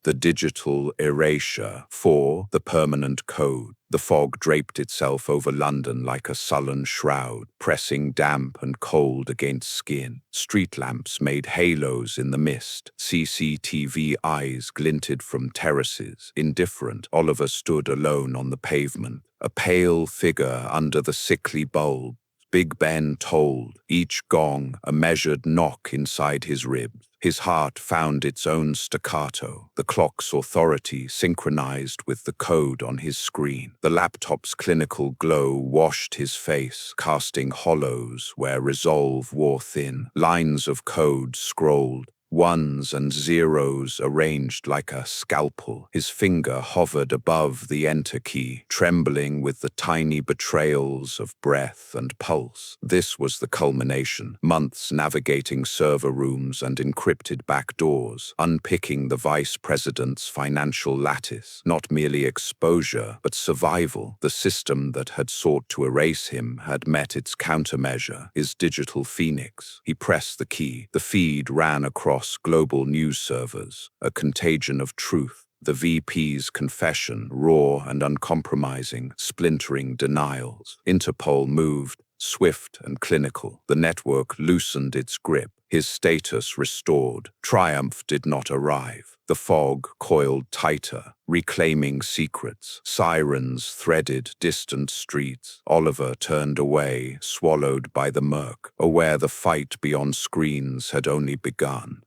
The digital erasure. 4. The permanent code. The fog draped itself over London like a sullen shroud, pressing damp and cold against skin. Street lamps made halos in the mist. CCTV eyes glinted from terraces. Indifferent, Oliver stood alone on the pavement, a pale figure under the sickly bulb. Big Ben tolled, each gong a measured knock inside his ribs. His heart found its own staccato, the clock's authority synchronized with the code on his screen. The laptop's clinical glow washed his face, casting hollows where resolve wore thin. Lines of code scrolled, ones and zeros arranged like a scalpel. His finger hovered above the enter key, trembling with the tiny betrayals of breath and pulse. This was the culmination. Months navigating server rooms and encrypted back doors, unpicking the vice president's financial lattice. Not merely exposure, but survival. The system that had sought to erase him had met its countermeasure, his digital phoenix. He pressed the key. The feed ran across global news servers, a contagion of truth. The VP's confession, raw and uncompromising, splintering denials. Interpol moved, swift and clinical. The network loosened its grip, his status restored. Triumph did not arrive. The fog coiled tighter, reclaiming secrets. Sirens threaded distant streets. Oliver turned away, swallowed by the murk, aware the fight beyond screens had only begun.